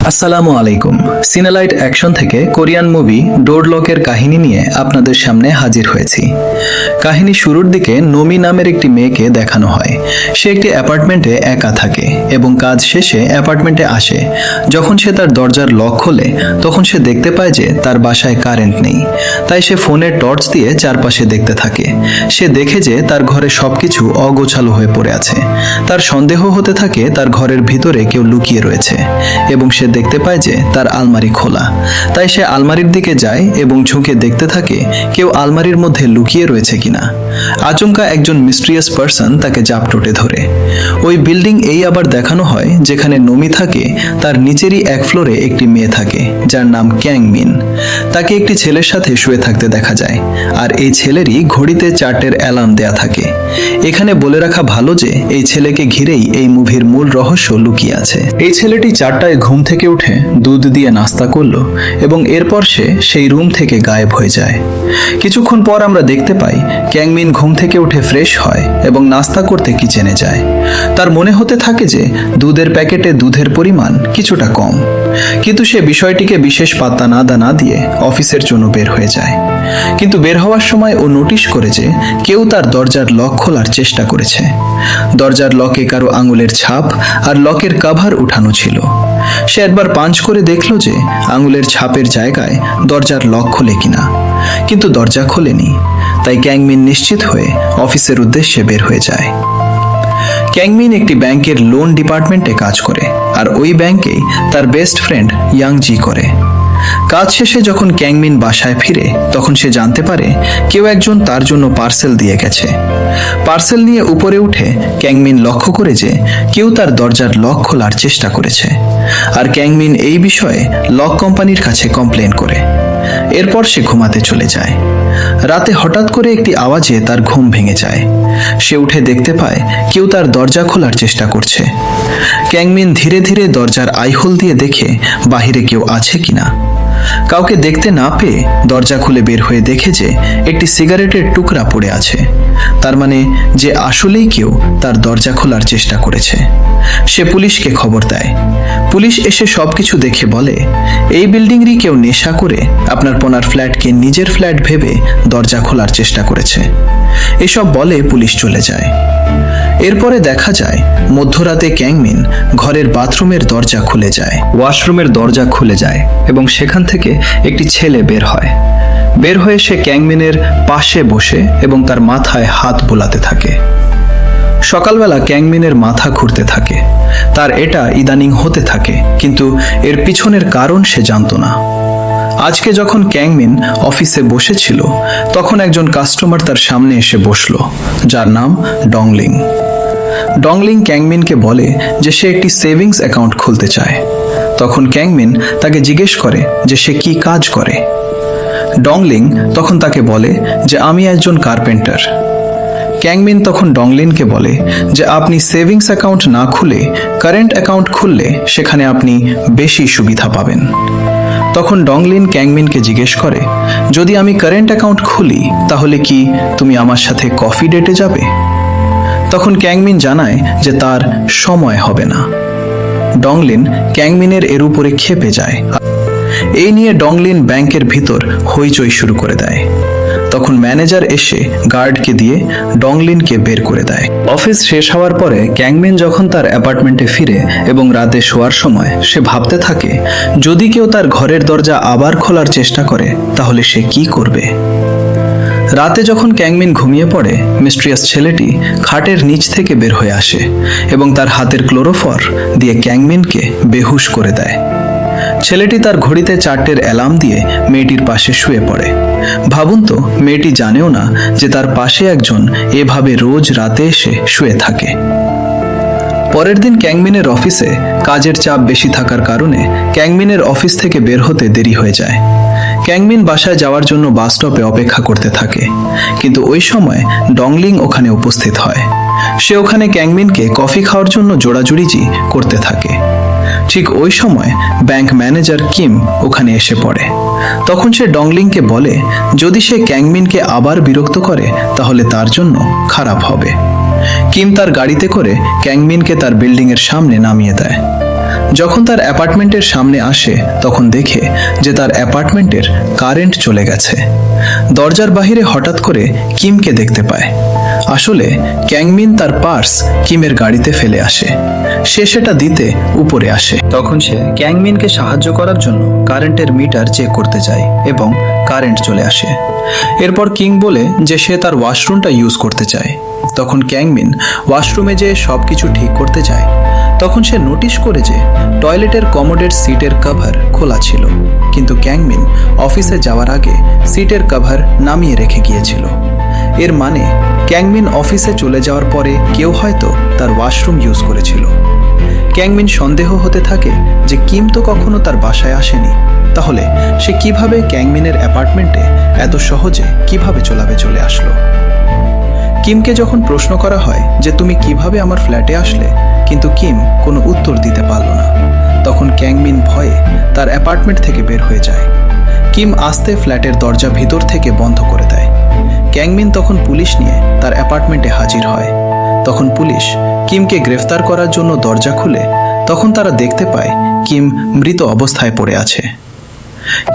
আসসালামু আলাইকুম। সিনেলাইট অ্যাকশন থেকে কোরিয়ান মুভি ডোরলকের কাহিনী নিয়ে আপনাদের সামনে হাজির হয়েছি। কাহিনী শুরুর দিকে নমি নামের একটি মেয়েকে দেখানো হয়। সে একটি অ্যাপার্টমেন্টে একা থাকে এবং কাজ শেষে অ্যাপার্টমেন্টে আসে। যখন সে তার দরজার লক খোলে তখন সে দেখতে পায় যে তার বাসায় কারেন্ট নেই। তাই সে ফোনের টর্চ দিয়ে চারপাশে দেখতে থাকে। সে দেখে যে তার ঘরে সবকিছু অগোছালো হয়ে পড়ে আছে। তার সন্দেহ হতে থাকে তার ঘরের ভিতরে কেউ লুকিয়ে রয়েছে এবং সে দেখতে পায় যে তার আলমারি খোলা। তাই সে আলমারির দিকে যায় এবং ঝুঁকে দেখতে থাকে কেউ আলমারির মধ্যে লুকিয়ে রয়েছে কিনা। আচমকা একজন মিস্ট্রিয়াস পার্সন তাকে জাপটোটে ধরে। ওই বিল্ডিং এই আবার দেখানো হয় যেখানে নমি থাকে তার নিচেরই এক ফ্লোরে একটি মেয়ে থাকে যার নাম ক্যাং মিন। তাকে একটি ছেলের সাথে শুয়ে থাকতে দেখা যায় আর এই ছেলেরই ঘড়িতে 4টের অ্যালার্ম দেয়া থাকে। এখানে বলে রাখা ভালো যে এই ছেলেকে ঘিরেই এই মুভির মূল রহস্য লুকিয়ে আছে। এই ছেলেটি 4টায় ঘুম থেকে উঠে দুধ দিয়ে নাস্তা করলো এবং এরপর সে সেই রুম থেকে গায়েব হয়ে যায়। কিছুক্ষণ পর আমরা দেখতে পাই ক্যাংমিন ঘুম থেকে উঠে ফ্রেশ হয় এবং নাস্তা করতে কিচেনে যায়। তার মনে হতে থাকে যে দুধের প্যাকেটে দুধের পরিমাণ কিছুটা কম, কিন্তু সে বিষয়টিকে বিশেষ পাত্তা না দিয়ে অফিসের জন্য বের হয়ে যায়। কিন্তু বের হওয়ার সময় ও নোটিশ করে যে কেউ তার দরজার লক খোলার চেষ্টা করেছে। দরজার লকে কারো আঙুলের ছাপ আর লকের কভার উঠানো ছিল। সে একবার পাঞ্চ করে দেখল যে আঙুলের ছাপের জায়গায় দরজার লক খোলে কিনা, কিন্তু দরজা খোলেনি। তাই ক্যাংমিন নিশ্চিত হয়ে অফিসের উদ্দেশ্যে বের হয়ে যায়। ক্যাংমিন একটি ব্যাংকের লোন ডিপার্টমেন্টে কাজ করে আর ওই ব্যাংকেই তার বেস্ট ফ্রেন্ড ইয়াংজি করে। কাজ শেষে যখন ক্যাংমিন বাসায় ফিরে তখন সে জানতে পারে কেউ একজন তার জন্য পার্সেল দিয়ে গেছে। পার্সেল নিয়ে উপরে উঠে ক্যাংমিন লক্ষ্য করে যে কেউ তার দরজার লক খোলার চেষ্টা করেছে আর ক্যাংমিন এই বিষয়ে লক কোম্পানির কাছে কমপ্লেন করে। এরপর সে ঘুমাতে চলে যায়। রাতে হঠাৎ করে একটি আওয়াজে তার ঘুম ভেঙে যায়। সে উঠে দেখতে পায় কেউ তার দরজা খোলার চেষ্টা করছে। ক্যাংমিন ধীরে ধীরে দরজার আইহোল দিয়ে দেখে বাহিরে কেউ আছে কিনা। কাউকে দেখতে না পেয়ে দরজা খুলে বের হয়ে দেখে যে একটি সিগারেটের টুকরা পড়ে আছে। তার মানে যে আসলেই কেউ তার দরজা খোলার চেষ্টা করেছে। সে পুলিশকে খবর দেয়। পুলিশ এসে সবকিছু দেখে বলে এই বিল্ডিংরই কেউ নেশা করে আপনার পোনার ফ্ল্যাটকে নিজের ফ্ল্যাট ভেবে দরজা খোলার চেষ্টা করেছে। এসব বলে পুলিশ চলে যায়। এরপরে দেখা যায় মধ্যরাতে ক্যাংমিন ঘরের বাথরুমের দরজা খুলে যায়, ওয়াশরুমের দরজা খুলে যায় এবং সেখান থেকে একটি ছেলে বের হয়। বের হয়ে সে ক্যাংমিনের পাশে বসে এবং তার মাথায় হাত বোলাতে থাকে। সকালবেলা ক্যাংমিনের মাথা ঘুরতে থাকে। তার এটা ইদানিং হতে থাকে, কিন্তু এর পিছনের কারণ সে জানত না। আজকে যখন ক্যাংমিন অফিসে বসেছিল তখন একজন কাস্টমার তার সামনে এসে বসলো যার নাম ডংলিং। ডংলিং ক্যাংমিনকে বলে যে সে একটি সেভিংস অ্যাকাউন্ট খুলতে চায়। তখন ক্যাংমিন তাকে জিজ্ঞেস করে যে সে কি কাজ করে। ডংলিং তখন তাকে বলে যে আমি একজন কার্পেন্টার। ক্যাংমিন তখন ডংলিনকে বলে যে আপনি সেভিংস অ্যাকাউন্ট না খুলে কারেন্ট অ্যাকাউন্ট খুললে সেখানে আপনি বেশি সুবিধা পাবেন। তখন ডংলিন ক্যাংমিনকে জিজ্ঞেস করে যদি আমি কারেন্ট অ্যাকাউন্ট খুলি তাহলে কি তুমি আমার সাথে কফি ডেটে যাবে? তখন ক্যাংমিন জানায় যে তার সময় হবে না। ডংলিন ক্যাংমিনের এর উপরে ক্ষেপে যায়। এই নিয়ে ডংলিন ব্যাংকের ভিতর হইচই শুরু করে দেয়। তখন ম্যানেজার এসে গার্ডকে দিয়ে ডংলিনকে বের করে দেয়। অফিস শেষ হওয়ার পরে ক্যাংমিন যখন তার অ্যাপার্টমেন্টে ফিরে এবং রাতে শোয়ার সময় সে ভাবতে থাকে যদি কেউ তার ঘরের দরজা আবার খোলার চেষ্টা করে তাহলে সে কি করবে। রাতে যখন ক্যাংমিন ঘুমিয়ে পড়ে মিস্ট্রিয়াস ছেলেটি খাটের নিচ থেকে বের হয়ে আসে এবং তার হাতের ক্লোরোফর দিয়ে ক্যাংমিনকে বেহুশ করে দেয়। ছেলেটি তার ঘড়িতে 4টের অ্যালার্ম দিয়ে মেয়েটির পাশে শুয়ে পড়ে। ভাবুন তো, মেয়েটি জানেও না যে তার পাশে একজন এভাবে রোজ রাতে এসে শুয়ে থাকে। পরের দিন ক্যাংমিনের অফিসে কাজের চাপ বেশি থাকার কারণে ক্যাংমিনের অফিস থেকে বের হতে দেরি হয়ে যায়। ক্যাংমিন বাসায় যাওয়ার জন্য বাস স্টপে অপেক্ষা করতে থাকে, কিন্তু ওই সময় ডংলিং ওখানে উপস্থিত হয়। সে ওখানে ক্যাংমিনকে কফি খাওয়ার জন্য জোড়াজুড়িজি করতে থাকে। ঠিক ওই সময় ব্যাংক ম্যানেজার কিম ওখানে এসে পড়ে। তখন সে ডংলিংকে বলে যদি সে ক্যাংমিনকে আবার বিরক্ত করে তাহলে তার জন্য খারাপ হবে। কিম তার গাড়িতে করে ক্যাংমিনকে তার বিল্ডিংয়ের সামনে নামিয়ে দেয়। যখন তার অ্যাপার্টমেন্টের সামনে আসে তখন দেখে যে তার অ্যাপার্টমেন্টের কারেন্ট চলে গেছে। দরজার বাহিরে হঠাৎ করে কিমকে দেখতে পায়। আসলে ক্যাংমিন তার পার্স কিমের গাড়িতে ফেলে আসে। সে সেটা দিতে উপরে আসে। তখন সে ক্যাংমিনকে সাহায্য করার জন্য কারেন্টের মিটার চেক করতে যায় এবং কারেন্ট চলে আসে। এরপর কিং বলে যে সে তার ওয়াশরুমটা ইউজ করতে চায়। তখন ক্যাংমিন ওয়াশরুমে যেয়ে সব কিছু ঠিক করতে যায়। তখন সে নোটিশ করে যে টয়লেটের কমোডের সিটের কভার খোলা ছিল, কিন্তু ক্যাংমিন অফিসে যাওয়ার আগে সিটের কভার নামিয়ে রেখে গিয়েছিল। এর মানে ক্যাংমিন অফিসে চলে যাওয়ার পরে কেউ হয়তো তার ওয়াশরুম ইউজ করেছিল। ক্যাংমিন সন্দেহ হতে থাকে যে কিম তো কখনো তার বাসায় আসেনি, তাহলে সে কিভাবে ক্যাংমিনের অ্যাপার্টমেন্টে এত সহজে কিভাবে চলে আসলো। কিমকে যখন প্রশ্ন করা হয় যে তুমি কিভাবে আমার ফ্ল্যাটে আসলে, কিন্তু কিম কোনো উত্তর দিতে পারল না। তখন ক্যাংমিন ভয়ে তার অ্যাপার্টমেন্ট থেকে বের হয়ে যায়। কিম আস্তে ফ্ল্যাটের দরজা ভিতর থেকে বন্ধ করে দেয়। ক্যাংমিন তখন পুলিশ নিয়ে তার অ্যাপার্টমেন্টে হাজির হয়। তখন পুলিশ কিমকে গ্রেফতার করার জন্য দরজা খুলে তখন তারা দেখতে পায় কিম মৃত অবস্থায় পড়ে আছে।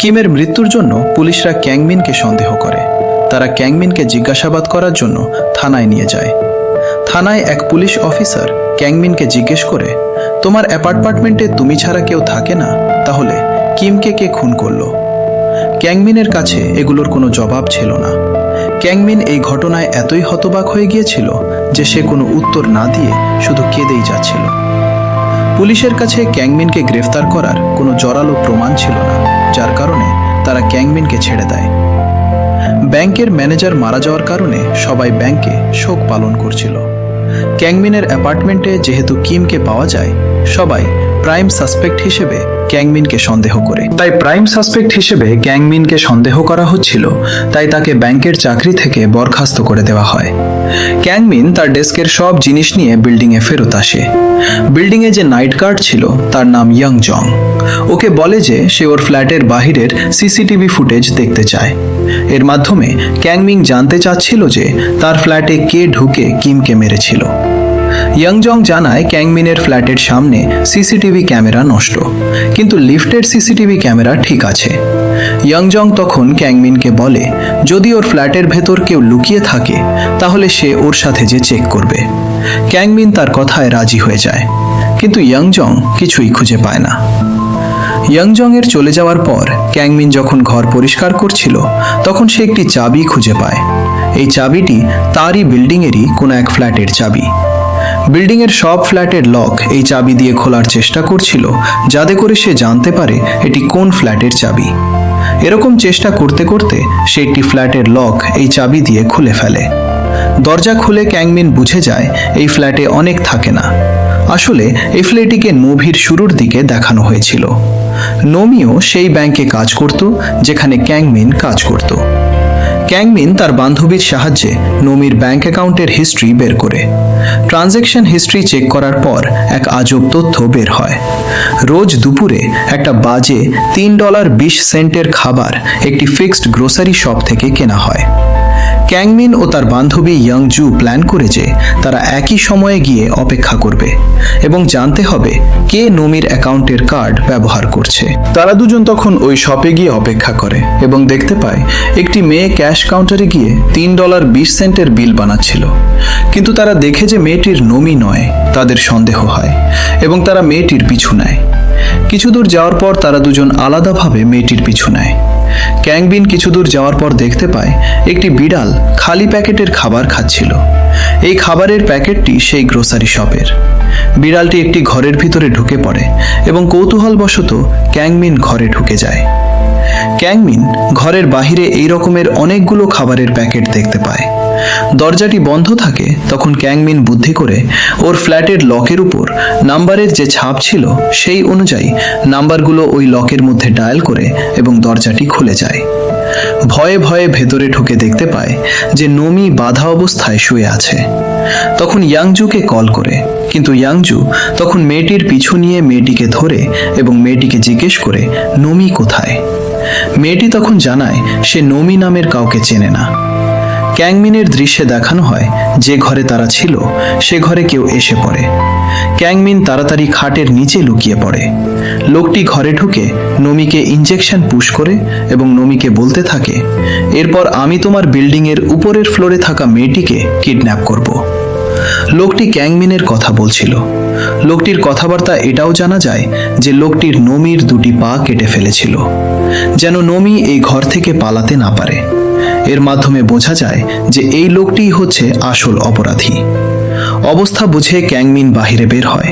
কিমের মৃত্যুর জন্য পুলিশরা ক্যাংমিনকে সন্দেহ করে। তারা ক্যাংমিনকে জিজ্ঞাসাবাদ করার জন্য থানায় নিয়ে যায়। থানায় এক পুলিশ অফিসার ক্যাংমিনকে জিজ্ঞেস করে, তোমার অ্যাপার্টমেন্টে তুমি ছাড়া কেউ থাকে না, তাহলে কিমকে কে খুন করলো? ক্যাংমিনের কাছে এগুলোর কোনো জবাব ছিল না। ক্যাংমিন এই ঘটনায় এতই হতবাক হয়ে গিয়েছিল যে সে কোনো উত্তর না দিয়ে শুধু কেঁদেই যাচ্ছিল। পুলিশের কাছে ক্যাংমিনকে গ্রেফতার করার কোনো জোরালো প্রমাণ ছিল না, যার কারণে তারা ক্যাংমিনকে ছেড়ে দেয়। ব্যাংকের ম্যানেজার মারা যাওয়ার কারণে সবাই ব্যাংকে শোক পালন করছিল। ক্যাংমিনের অ্যাপার্টমেন্টে যেহেতু কিমকে পাওয়া যায়, সবাই প্রাইম সাসপেক্ট হিসেবে ক্যাংমিনকে সন্দেহ করে। তাই প্রাইম সাসপেক্ট হিসেবে ক্যাংমিনকে সন্দেহ করা হচ্ছিল, তাই তাকে ব্যাংকের চাকরি থেকে বরখাস্ত করে দেওয়া হয়। ক্যাংমিন তার ডেস্কের সব জিনিস নিয়ে বিল্ডিংয়ে ফেরত আসে। বিল্ডিংয়ে যে নাইট গার্ড ছিল তার নাম ইয়াং জং। ওকে বলে যে সে ওর ফ্ল্যাটের বাহিরের সিসিটিভি ফুটেজ দেখতে চায়। এর মাধ্যমে ক্যাংমিন জানতে চাচ্ছিল যে তার ফ্ল্যাটে কে ঢুকে কিমকে মেরেছিল। ইয়াংজং জানায় ক্যাংমিনের ফ্ল্যাটের সামনে সিসিটিভি ক্যামেরা নষ্ট, কিন্তু লিফটের সিসিটিভি ক্যামেরা ঠিক আছে। ইয়াংজং তখন ক্যাংমিনকে বলে যদি ওর ফ্ল্যাটের ভেতর কেউ লুকিয়ে থাকে তাহলে সে ওর সাথে যে চেক করবে। ক্যাংমিন তার কথায় রাজি হয়ে যায়, কিন্তু ইয়াংজং কিছুই খুঁজে পায় না। ইয়াংজং এর চলে যাওয়ার পর ক্যাংমিন যখন ঘর পরিষ্কার করছিল তখন সে একটি চাবি খুঁজে পায়। এই চাবিটি তারই বিল্ডিংয়েরই কোনো এক ফ্ল্যাটের চাবি। বিল্ডিংয়ের সব ফ্ল্যাটের লক এই চাবি দিয়ে খোলার চেষ্টা করছিল, যাতে করে সে জানতে পারে এটি কোন ফ্ল্যাটের চাবি। এরকম চেষ্টা করতে করতে সে একটি ফ্ল্যাটের লক এই চাবি দিয়ে খুলে ফেলে। দরজা খুলে ক্যাংমিন বুঝে যায় এই ফ্ল্যাটে অনেক থাকে না। আসলে এই ফ্ল্যাটটিকে মুভির শুরুর দিকে দেখানো হয়েছিল। নোমিও সেই ব্যাংকে কাজ করত যেখানে ক্যাংমিন কাজ করত। ক্যাংমিন তার বান্ধবীর সাহায্যে নোমির ব্যাংক অ্যাকাউন্টের হিস্ট্রি বের করে। ট্রানজ্যাকশন হিস্ট্রি চেক করার পর এক আজব তথ্য বের হয়। রোজ দুপুরে একটা বাজে $3.20 খাবার একটি ফিক্সড গ্রোসারি শপ থেকে কেনা হয়। ক্যাংমিন ও তার বান্ধবী ইয়াংজু প্ল্যান করে যে তারা একই সময়ে গিয়ে অপেক্ষা করবে এবং জানতে হবে কে নোমির অ্যাকাউন্টের কার্ড ব্যবহার করছে। তারা দুজন তখন ওই শপে গিয়ে অপেক্ষা করে এবং দেখতে পায় একটি মেয়ে ক্যাশ কাউন্টারে গিয়ে $3.20 বিল বানাচ্ছিল, কিন্তু তারা দেখে যে মেয়েটির নোমি নয়। তাদের সন্দেহ হয় এবং তারা মেয়েটির পিছু নেয়। কিছু দূর যাওয়ার পর তারা দুজন আলাদাভাবে মেয়েটির পিছু নেয়। ক্যাংমিন কিছু দূর যাওয়ার পর দেখতে পায় একটি বিড়াল খালি প্যাকেটের খাবার খাচ্ছিল। এই খাবারের প্যাকেটটি সেই গ্রোসারি শপের। বিড়ালটি একটি ঘরের ভিতরে ঢুকে পড়ে এবং কৌতূহলবশত ক্যাংমিন ঘরে ঢুকে যায়। ক্যাংমিন ঘরের বাহিরে এই রকমের অনেকগুলো খাবারের প্যাকেট দেখতে পায়। দরজাটি বন্ধ থাকে তখন ক্যাংমিন বুদ্ধি করে ওর ফ্ল্যাটের লকের উপর নাম্বারের যে ছাপ ছিল সেই অনুযায়ী নাম্বারগুলো ওই লকের মধ্যে ডায়াল করে এবং দরজাটি খুলে যায়। ভয়ে ভয়ে ভেতরে ঢুকে দেখতে পায় যে নোমি বাধা অবস্থায় শুয়ে আছে। তখন ইয়াংজুকে কল করে, কিন্তু ইয়াংজু তখন মেয়েটির পিছু নিয়ে মেয়েটিকে ধরে এবং মেয়েটিকে জিজ্ঞেস করে নোমি কোথায়। মেয়েটি তখন জানায় সে নোমি নামের কাউকে চেনে না। ক্যাংমিনের দৃশ্যে দেখানো হয় যে ঘরে তারা ছিল সে ঘরে কেউ এসে পড়ে। ক্যাংমিন তাড়াতাড়ি খাটের নিচে লুকিয়ে পড়ে। লোকটি ঘরে ঢুকে নমিকে ইঞ্জেকশন পুশ করে এবং নমিকে বলতে থাকে, এরপর আমি তোমার বিল্ডিংয়ের উপরের ফ্লোরে থাকা মেয়েটিকে কিডন্যাপ করব। লোকটি ক্যাংমিনের কথা বলছিল। লোকটির কথাবার্তা এটাও জানা যায় যে লোকটির নমির দুটি পা কেটে ফেলেছিল, যেন নমি এই ঘর থেকে পালাতে না পারে। এর মাধ্যমে বোঝা যায় যে এই লোকটিই হচ্ছে আসল অপরাধী। অবস্থা বুঝে ক্যাংমিন বাহিরে বের হয়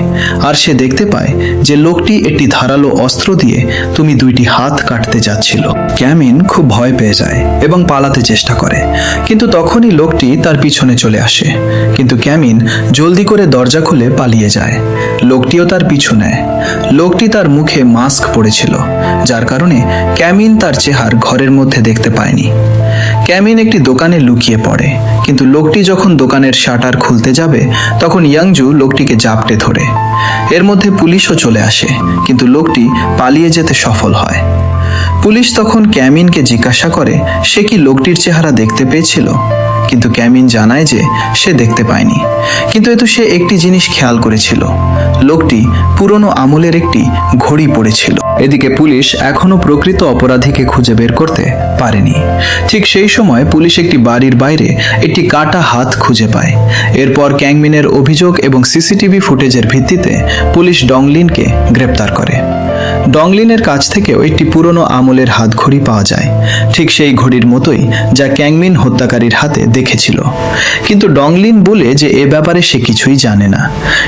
আর সে দেখতে পায় যে লোকটি একটি ধারালো অস্ত্র দিয়ে তুমি দুইটি হাত কাটতে যাচ্ছিল। ক্যামিন খুব ভয় পেয়ে যায় এবং পালাতে চেষ্টা করে, কিন্তু তখনই লোকটি তার পিছনে চলে আসে। কিন্তু ক্যামিন জলদি করে দরজা খুলে পালিয়ে যায়। লোকটিও তার পিছু নেয়। লোকটি তার মুখে মাস্ক পরেছিল, যার কারণে ক্যামিন তার চেহারা ঘরের মধ্যে দেখতে পায়নি। ক্যামিন একটি দোকানে লুকিয়ে পড়ে, কিন্তু লোকটি যখন দোকানের শাটার খুলতে যাবে তখন ইয়াংজু লোকটিকে জাপটে ধরে। এর মধ্যে পুলিশও চলে আসে, কিন্তু লোকটি পালিয়ে যেতে সফল হয়। পুলিশ তখন ক্যামিনকে জিজ্ঞাসা করে সে কি লোকটির চেহারা দেখতে পেয়েছিল, কিন্তু ক্যামিন জানায় যে সে দেখতে পায়নি। কিন্তু এতে সে একটি জিনিস খেয়াল করেছিল, লোকটি পুরনো আমলের একটি ঘড়ি পড়েছিল। এদিকে পুলিশ এখনো প্রকৃত অপরাধীকে খুঁজে বের করতে পারেনি। ঠিক সেই সময় পুলিশ একটি বাড়ির বাইরে একটি কাটা হাত খুঁজে পায়। এরপর ক্যাংমিনের অভিযোগ এবং সিসিটিভি ফুটেজের ভিত্তিতে পুলিশ ডংলিনকে গ্রেপ্তার করে। ডংলিনের কাছ থেকেও একটি পুরনো আমলের হাত ঘড়ি পাওয়া যায়, ঠিক সেই ঘড়ির মতোই যা ক্যাংমিন হত্যাকারীর হাতে দেখেছিল। কিন্তু ডংলিন বলে যে এ ব্যাপারে সে কিছুই জানে না।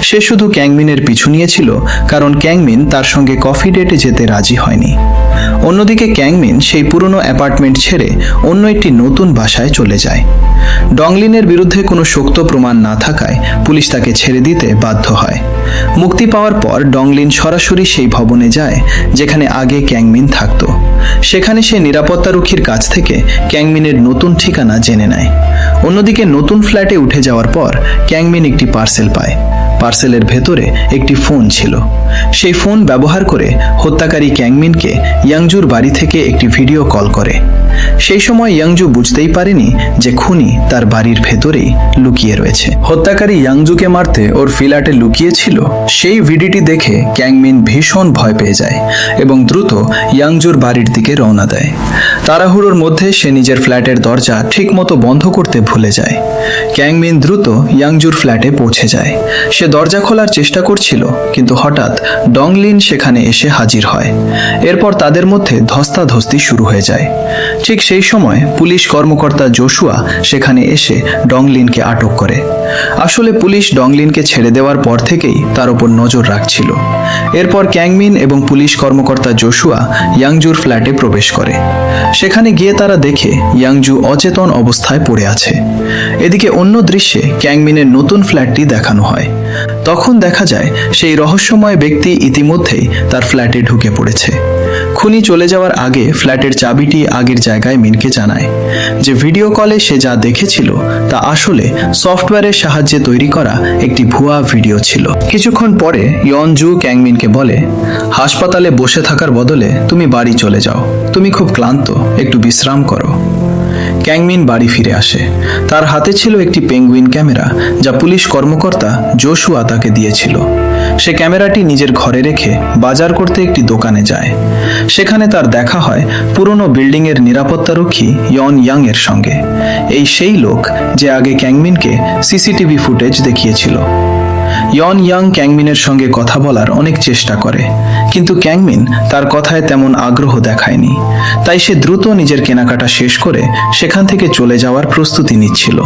সে শুধু ক্যাংমিনের পিছু নিয়েছিল কারণ ক্যাংমিন তার সঙ্গে কফি ডেটে যেতে রাজি হয়নি। অন্যদিকে ক্যাংমিন সেই পুরনো অ্যাপার্টমেন্ট ছেড়ে অন্য একটি নতুন বাসায় চলে যায়। ডংলিনের বিরুদ্ধে কোনো শক্ত প্রমাণ না থাকায় পুলিশ তাকে ছেড়ে দিতে বাধ্য হয়। মুক্তি পাওয়ার পর ডংলিন সরাসরি সেই ভবনে যায় যেখানে আগে ক্যাংমিন থাকত। সেখানে সে নিরাপত্তারক্ষীর কাছ থেকে ক্যাংমিনের নতুন ঠিকানা জেনে নেয়। অন্যদিকে নতুন ফ্ল্যাটে উঠে যাওয়ার পর ক্যাংমিন একটি পার্সেল পায়। পার্সেলের ভেতরে একটি ফোন ছিল। সেই ফোন ব্যবহার করে হত্যাকারী ক্যাংমিনকে ইয়াংজুর বাড়ি থেকে একটি ভিডিও কল করে। সেই সময় ইয়াংজু বুঝতেই পারেনি যে খুনি তার বাড়ির ভেতরেই লুকিয়ে রয়েছে। হত্যাকারী ইয়াংজুকে মারতে ওর ফ্ল্যাটে লুকিয়েছিল সেই ভিডিওটি দেখে ক্যাংমিন ভীষণ ভয় পেয়ে যায় এবং দ্রুত ইয়াংজুর বাড়ির দিকে রওনা দেয়। তাড়াহুড়োর মধ্যে সে নিজের ফ্ল্যাটের দরজা ঠিকমতো বন্ধ করতে ভুলে যায়। ক্যাংমিন দ্রুত ইয়াংজুর ফ্ল্যাটে পৌঁছে যায়। সে দরজা খোলার চেষ্টা করছিল, কিন্তু হঠাৎ ডংলিন সেখানে এসে হাজির হয়। এরপর তাদের মধ্যে ধস্তাধস্তি শুরু হয়ে যায়। ঠিক সেই সময় পুলিশ কর্মকর্তা জোশুয়া সেখানে এসে ডংলিনকে আটক করে। আসলে পুলিশ ডংলিনকে ছেড়ে দেওয়ার পর থেকেই তার উপর নজর রাখছিল। এরপর ক্যাংমিন এবং পুলিশ কর্মকর্তা জোশুয়া ইয়াংজুর ফ্ল্যাটে প্রবেশ করে। সেখানে গিয়ে তারা দেখে ইয়াংজু অচেতন অবস্থায় পড়ে আছে। এদিকে অন্য দৃশ্যে ক্যাংমিনের নতুন ফ্ল্যাটটি দেখানো হয়। তখন দেখা যায় সেই রহস্যময় ব্যক্তি ইতিমধ্যেই তার ফ্ল্যাটে ঢুকে পড়েছে। খুনি চলে যাওয়ার আগে ফ্ল্যাটের চাবিটি আগের জায়গায় মিনকে জানায় যে ভিডিও কলে সে যা দেখেছিল তা আসলে সফটওয়্যারের সাহায্যে তৈরি করা একটি ভুয়া ভিডিও ছিল। কিছুক্ষণ পরে ইয়নজু ক্যাংমিনকে বলে, হাসপাতালে বসে থাকার বদলে তুমি বাড়ি চলে যাও, তুমি খুব ক্লান্ত, একটু বিশ্রাম করো। ক্যাংমিন বাড়ি ফিরে আসে। তার হাতে ছিল একটি পেঙ্গুইন ক্যামেরা যা পুলিশ কর্মকর্তা জোশুয়া তাকে দিয়েছিল। সে ক্যামেরাটি নিজের ঘরে রেখে বাজার করতে একটি দোকানে যায়। সেখানে তার দেখা হয় পুরনো বিল্ডিংয়ের নিরাপত্তারক্ষী ইয়ন ইয়াং এর সঙ্গে। এই সেই লোক যে আগে ক্যাংমিনকে সিসিটিভি ফুটেজ দেখিয়েছিল। ইয়ন ইয়াং ক্যাংমিনের সঙ্গে কথা বলার অনেক চেষ্টা করে, কিন্তু ক্যাংমিন তার কথায় তেমন আগ্রহ দেখায়নি। তাই সে দ্রুত নিজের কেনাকাটা শেষ করে সেখান থেকে চলে যাওয়ার প্রস্তুতি নিচ্ছিল।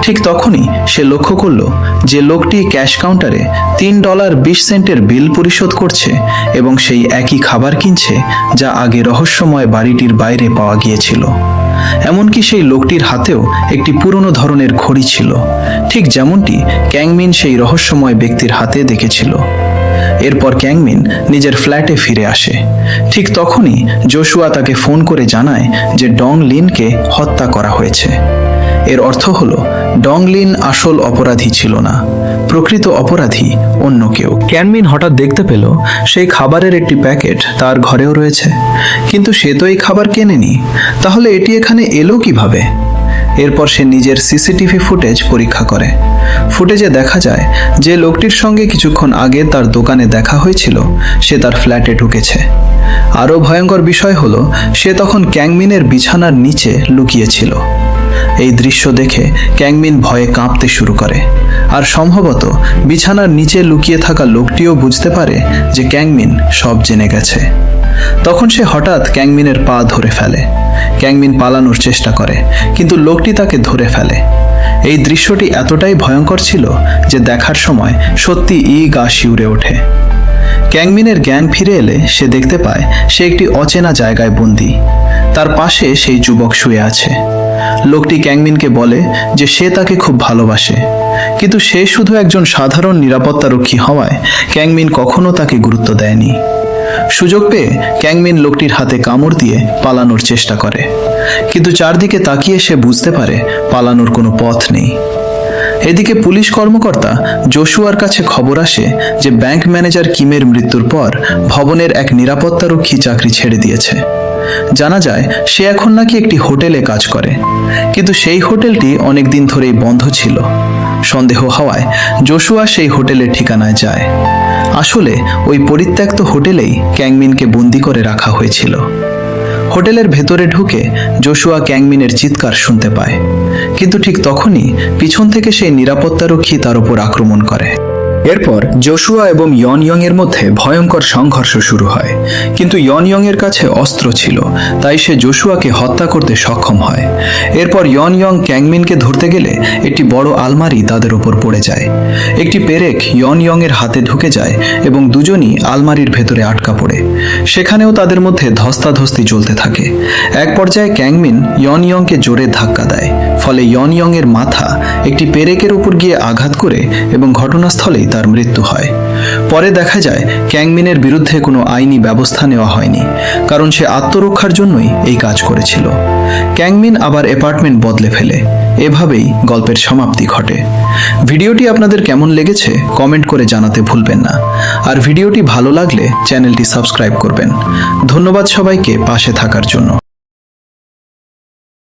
ঠিক তখনই সে লক্ষ্য করল যে লোকটি ক্যাশ কাউন্টারে $3.20 বিল পরিশোধ করছে এবং সেই একই খাবার কিনছে যা আগে রহস্যময় বাড়িটির বাইরে পাওয়া গিয়েছিল। এমনকি সেই লোকটির হাতেও একটি পুরনো ধরনের ঘড়ি ছিল, ঠিক যেমনটি ক্যাংমিন সেই রহস্যময় ব্যক্তির হাতে দেখেছিল। এরপর ক্যাংমিন নিজের ফ্ল্যাটে ফিরে আসে। ঠিক তখনই জোশুয়া তাকে ফোন করে জানায় যে ডংলিনকে হত্যা করা হয়েছে। এর অর্থ হলো ডংলিন আসল অপরাধী ছিল না, প্রকৃত অপরাধী অন্য কেউ। ক্যাংমিন হঠাৎ দেখতে পেল সেই খাবারের একটি প্যাকেট তার ঘরেও রয়েছে, কিন্তু সে তো এই খাবার কেনেনি। তাহলে এটি এখানে এলো কিভাবে? এরপর সে নিজের সিসিটিভি ফুটেজ পরীক্ষা করে। ফুটেজে দেখা যায় যে লোকটির সঙ্গে কিছুক্ষণ আগে তার দোকানে দেখা হয়েছিল সে তার ফ্ল্যাটে ঢুকেছে। আরও ভয়ঙ্কর বিষয় হলো সে তখন ক্যাংমিনের বিছানার নিচে লুকিয়েছিল। এই দৃশ্য দেখে ক্যাংমিন ভয়ে কাঁপতে শুরু করে, আর সম্ভবত বিছানার নিচে লুকিয়ে থাকা লোকটিও বুঝতে পারে যে ক্যাংমিন সব জেনে গেছে। তখন সে হঠাৎ ক্যাংমিনের পা ধরে ফেলে। ক্যাংমিন পালানোর চেষ্টা করে, কিন্তু লোকটি তাকে ধরে ফেলে। এই দৃশ্যটি এতটাই ভয়ঙ্কর ছিল যে দেখার সময় সত্যি গা শিউরে ওঠে। ক্যাংমিনের জ্ঞান ফিরে এলে সে দেখতে পায় সে একটি অচেনা জায়গায় বন্দী। তার পাশে সেই যুবক শুয়ে আছে। লোকটি ক্যাংমিনকে বলে যে সে তাকে খুব ভালোবাসে, কিন্তু সে শুধু একজন সাধারণ নিরাপত্তারক্ষী হওয়ায় ক্যাংমিন কখনো তাকে গুরুত্ব দেয়নি। সুযোগ পেয়ে ক্যাংমিন লোকটির হাতে কামড় দিয়ে পালানোর চেষ্টা করে, কিন্তু চারদিকে তাকিয়ে সে বুঝতে পারে পালানোর কোনো পথ নেই। এদিকে পুলিশ কর্মকর্তা জোশুয়ার কাছে খবর আসে যে ব্যাংক ম্যানেজার কিমের মৃত্যুর পর ভবনের এক নিরাপত্তারক্ষী চাকরি ছেড়ে দিয়েছে। জানা যায় সে এখন নাকি একটি হোটেলে কাজ করে, কিন্তু সেই হোটেলটি অনেকদিন ধরেই বন্ধ ছিল। সন্দেহ হওয়ায় জোশুয়া সেই হোটেলের ঠিকানায় যায়। আসলে ওই পরিত্যক্ত হোটেলেই ক্যাংমিনকে বন্দি করে রাখা হয়েছিল। হোটেলের ভেতরে ঢুকে জোশুয়া ক্যাংমিনের চিৎকার শুনতে পায়, কিন্তু ঠিক তখনই পিছন থেকে সেই নিরাপত্তারক্ষী তার উপর আক্রমণ করে। এরপর জোশুয়া এবং ইয়ং এর মধ্যে ভয়ঙ্কর সংঘর্ষ শুরু হয়, কিন্তু ইয়ং এর কাছে অস্ত্র ছিল, তাই সে জোশুয়াকে হত্যা করতে সক্ষম হয়। এরপর ইয়ং ক্যাংমিনকে ধরতে গেলে একটি বড় আলমারি তাদের উপর পড়ে যায়। একটি পেরেক ইয়ং এর হাতে ঢুকে যায় এবং দুজনই আলমারির ভেতরে আটকা পড়ে। সেখানেও তাদের মধ্যে ধস্তাধস্তি চলতে থাকে। এক পর্যায়ে ক্যাংমিন ইয়ংকে জোরে ধাক্কা দেয়, ফলে ইয়ং এর মাথা একটি পেরেকের উপর গিয়ে আঘাত করে এবং ঘটনাস্থলেই তার মৃত্যু হয়। পরে দেখা যায় ক্যাংমিনের বিরুদ্ধে কোনো আইনি ব্যবস্থা নেওয়া হয়নি, কারণ সে আত্মরক্ষার জন্যই এই কাজ করেছিল। ক্যাংমিন আবার অ্যাপার্টমেন্ট বদলে ফেলে। এভাবেই গল্পের সমাপ্তি ঘটে। ভিডিওটি আপনাদের কেমন লেগেছে কমেন্ট করে জানাতে ভুলবেন না, আর ভিডিওটি ভালো লাগলে চ্যানেলটি সাবস্ক্রাইব করবেন। ধন্যবাদ সবাইকে পাশে থাকার জন্য।